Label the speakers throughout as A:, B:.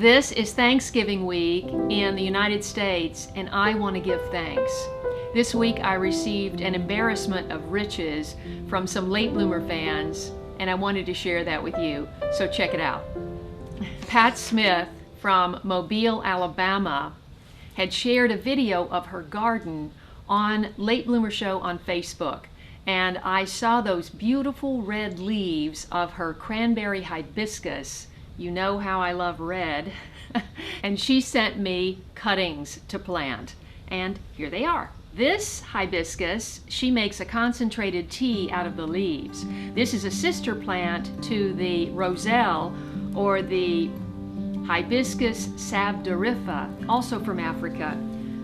A: This is Thanksgiving week in the United States, and I want to give thanks. This week I received an embarrassment of riches from some late bloomer fans, and I wanted to share that with you, so check it out. Pat Smith from Mobile, Alabama had shared a video of her garden on Late Bloomer Show on Facebook, and I saw those beautiful red leaves of her Cranberry Hibiscus. You know how I love red. And she sent me cuttings to plant, and here they are. This hibiscus, she makes a concentrated tea out of the leaves. This is a sister plant to the roselle, or the Hibiscus sabdorifa, also from Africa,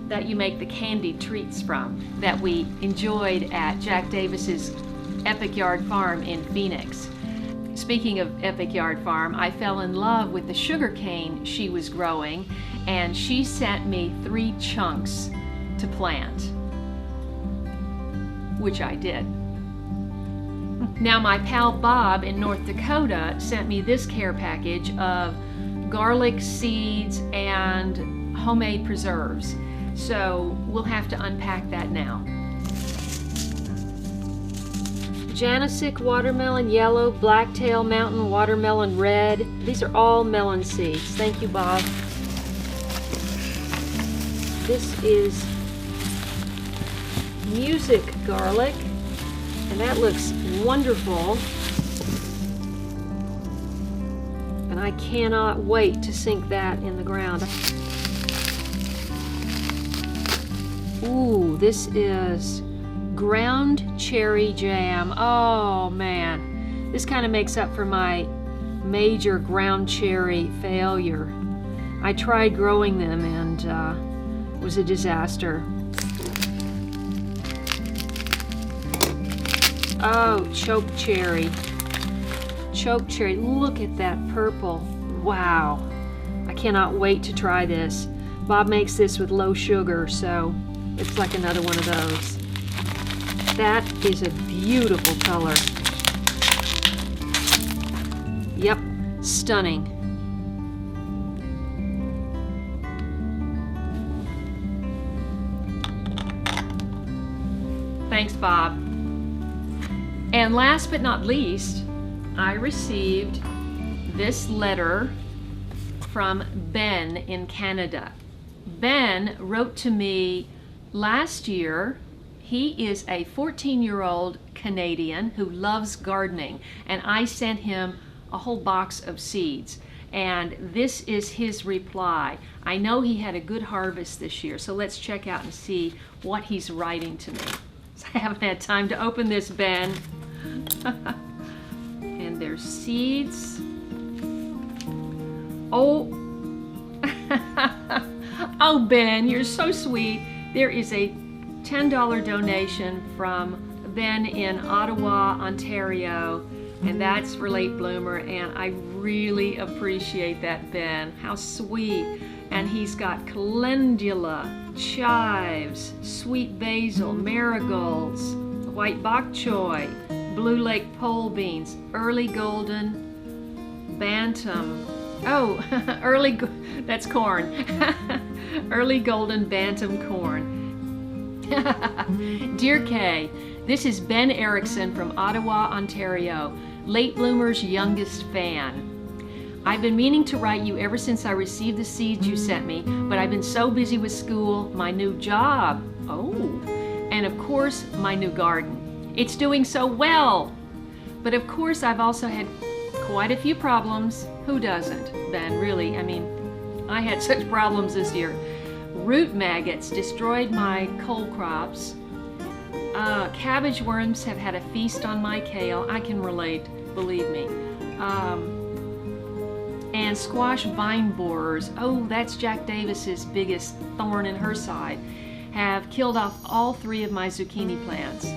A: that you make the candied treats from, that we enjoyed at Jack Davis's Epic Yard Farm in Phoenix. Speaking of Epic Yard Farm, I fell in love with the sugar cane she was growing, and she sent me 3 chunks to plant, which I did. Now my pal Bob in North Dakota sent me this care package of garlic seeds and homemade preserves. So we'll have to unpack that now. Janasic watermelon yellow, blacktail mountain watermelon red. These are all melon seeds. Thank you, Bob. This is music garlic, and that looks wonderful. And I cannot wait to sink that in the ground. Ooh, this is ground cherry jam. Oh man, this kind of makes up for my major ground cherry failure. I tried growing them and it was a disaster. Oh, choke cherry. Choke cherry, look at that purple. Wow, I cannot wait to try this. Bob makes this with low sugar, so it's like another one of those. That is a beautiful color. Yep, stunning. Thanks, Bob. And last but not least, I received this letter from Ben in Canada. Ben wrote to me last year. He is a 14-year-old Canadian who loves gardening, and I sent him a whole box of seeds. And this is his reply. I know he had a good harvest this year, so let's check out and see what he's writing to me. I haven't had time to open this, Ben. And there's seeds. Oh, oh, Ben, you're so sweet. There is a $10 donation from Ben in Ottawa, Ontario, and that's for Late Bloomer, and I really appreciate that, Ben. How sweet. And he's got calendula, chives, sweet basil, marigolds, white bok choy, Blue Lake pole beans, early golden bantam. Oh, that's corn. Early golden bantam corn. Dear Kaye, this is Ben Erickson from Ottawa, Ontario, Late Bloomer's youngest fan. I've been meaning to write you ever since I received the seeds you sent me, but I've been so busy with school, my new job, and of course my new garden. It's doing so well, but of course I've also had quite a few problems. Who doesn't, Ben, really? I mean, I had such problems this year. Root maggots destroyed my cole crops. Cabbage worms have had a feast on my kale. I can relate, believe me. And squash vine borers, oh, that's Jack Davis's biggest thorn in her side, have killed off all 3 of my zucchini plants.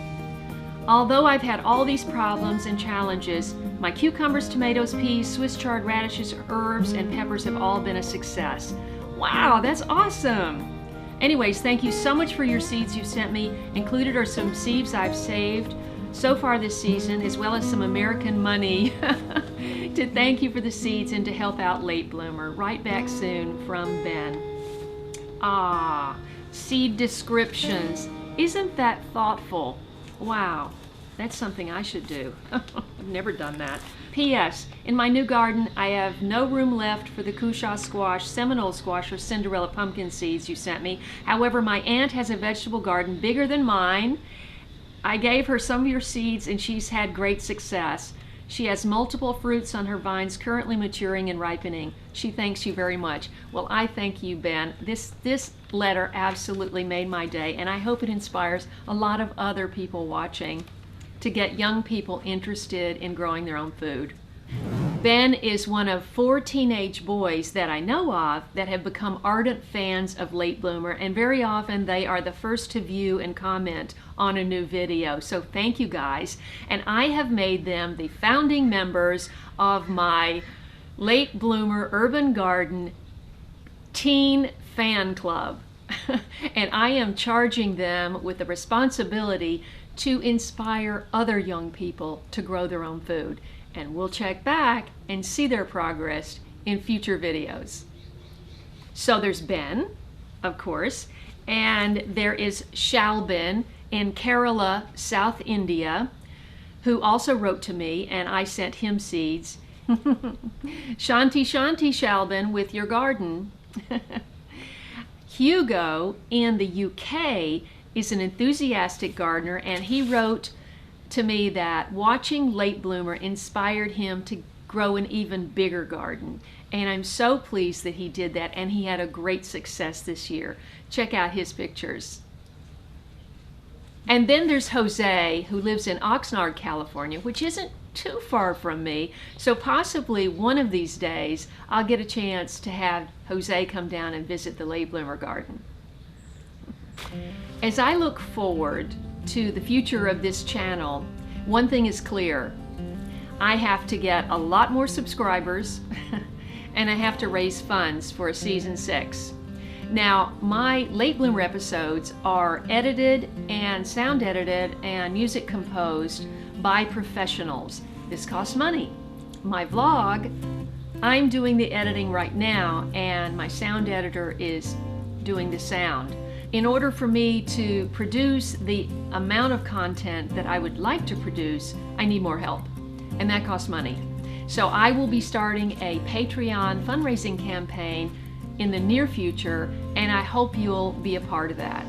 A: Although I've had all these problems and challenges, my cucumbers, tomatoes, peas, Swiss chard radishes, herbs, and peppers have all been a success. Wow, that's awesome! Anyways, thank you so much for your seeds you sent me. Included are some seeds I've saved so far this season, as well as some American money to thank you for the seeds and to help out Late Bloomer. Right back soon from Ben. Ah, seed descriptions. Isn't that thoughtful? Wow, that's something I should do. I've never done that. P.S. In my new garden, I have no room left for the cushaw squash, Seminole squash, or Cinderella pumpkin seeds you sent me. However, my aunt has a vegetable garden bigger than mine. I gave her some of your seeds and she's had great success. She has multiple fruits on her vines currently maturing and ripening. She thanks you very much. Well, I thank you, Ben. This letter absolutely made my day, and I hope it inspires a lot of other people watching to get young people interested in growing their own food. Ben is one of 4 teenage boys that I know of that have become ardent fans of Late Bloomer, and very often they are the first to view and comment on a new video. So thank you guys. And I have made them the founding members of my Late Bloomer Urban Garden Teen Fan Club. And I am charging them with the responsibility to inspire other young people to grow their own food. And we'll check back and see their progress in future videos. So there's Ben, of course, and there is Shalbin in Kerala, South India, who also wrote to me, and I sent him seeds. Shanti Shanti Shalbin with your garden. Hugo in the UK is an enthusiastic gardener, and he wrote to me that watching Late Bloomer inspired him to grow an even bigger garden. And I'm so pleased that he did that, and he had a great success this year. Check out his pictures. And then there's Jose, who lives in Oxnard, California, which isn't too far from me. So possibly one of these days, I'll get a chance to have Jose come down and visit the Late Bloomer garden. As I look forward to the future of this channel, one thing is clear. I have to get a lot more subscribers and I have to raise funds for a season 6. Now, my Late Bloomer episodes are edited and sound edited and music composed by professionals. This costs money. My vlog, I'm doing the editing right now, and my sound editor is doing the sound. In order for me to produce the amount of content that I would like to produce, I need more help, and that costs money. So I will be starting a Patreon fundraising campaign in the near future, and I hope you'll be a part of that.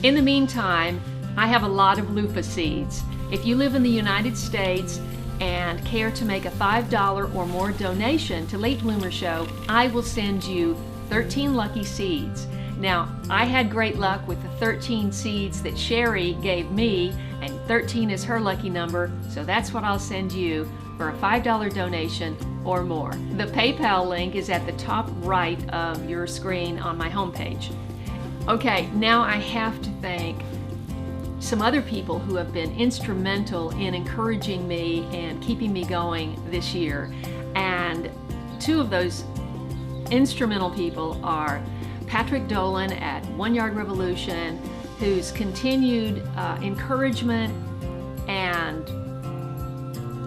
A: In the meantime, I have a lot of loofah seeds. If you live in the United States and care to make a $5 or more donation to Late Bloomer Show, I will send you 13 lucky seeds. Now, I had great luck with the 13 seeds that Sherry gave me, and 13 is her lucky number, so that's what I'll send you for a $5 donation or more. The PayPal link is at the top right of your screen on my homepage. Okay, now I have to thank some other people who have been instrumental in encouraging me and keeping me going this year. And 2 of those instrumental people are Patrick Dolan at One Yard Revolution, whose continued encouragement and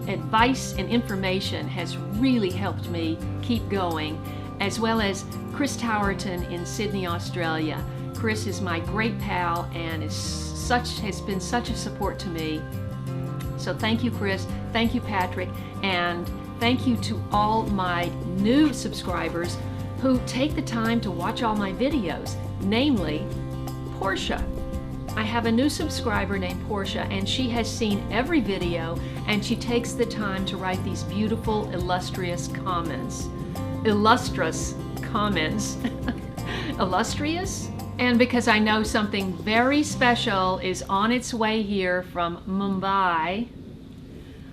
A: advice and information has really helped me keep going, as well as Chris Towerton in Sydney, Australia. Chris is my great pal and has been such a support to me. So thank you, Chris. Thank you, Patrick. And thank you to all my new subscribers who take the time to watch all my videos, namely Portia. I have a new subscriber named Portia, and she has seen every video, and she takes the time to write these beautiful, illustrious comments. Illustrious comments. Illustrious? And because I know something very special is on its way here from Mumbai,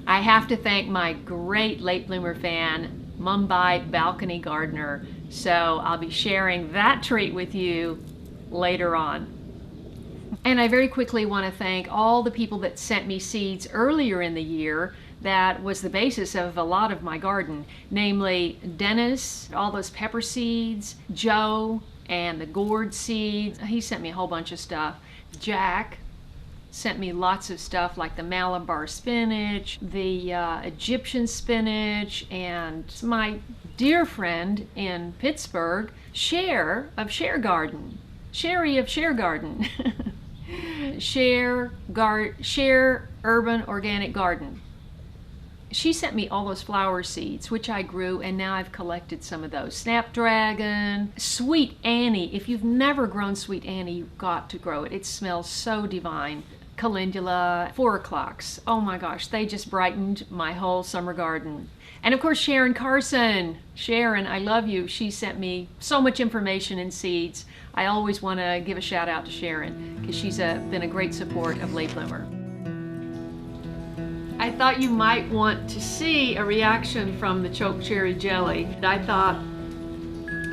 A: I have to thank my great Late Bloomer fan, Mumbai Balcony Gardener. So I'll be sharing that treat with you later on. And I very quickly want to thank all the people that sent me seeds earlier in the year. That was the basis of a lot of my garden, namely Dennis, all those pepper seeds, Joe, and the gourd seeds. He sent me a whole bunch of stuff. Jack, sent me lots of stuff like the Malabar spinach, the Egyptian spinach, and my dear friend in Pittsburgh, Cher of Cher Garden. Sherry of Cher Garden. Cher Urban Organic Garden. She sent me all those flower seeds, which I grew, and now I've collected some of those. Snapdragon, Sweet Annie. If you've never grown Sweet Annie, you've got to grow it. It smells so divine. Calendula, 4 o'clocks. Oh my gosh, they just brightened my whole summer garden. And of course, Sharon Carson. Sharon, I love you. She sent me so much information and seeds. I always want to give a shout out to Sharon because she's been a great support of Late Bloomer. I thought you might want to see a reaction from the choke cherry jelly. I thought,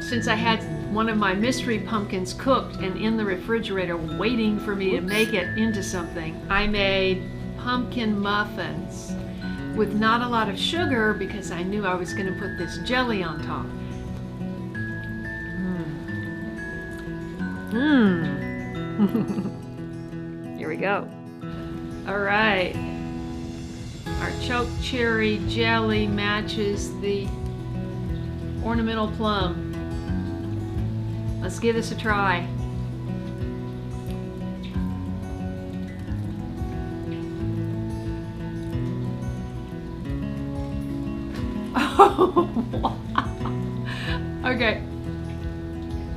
A: since I had one of my mystery pumpkins cooked and in the refrigerator waiting for me to make it into something, I made pumpkin muffins with not a lot of sugar because I knew I was going to put this jelly on top. Here we go. All right. Our choke cherry jelly matches the ornamental plum. Let's give this a try. Oh, wow. Okay.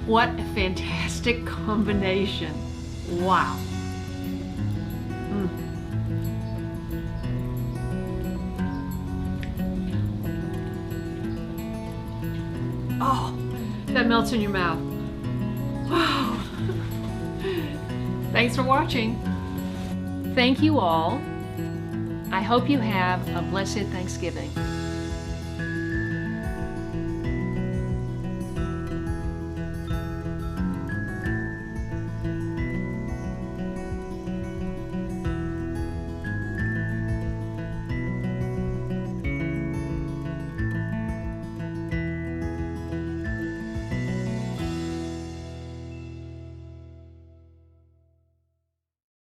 A: What a fantastic combination. Wow. Oh, that melts in your mouth. Wow. Thanks for watching. Thank you all. I hope you have a blessed Thanksgiving.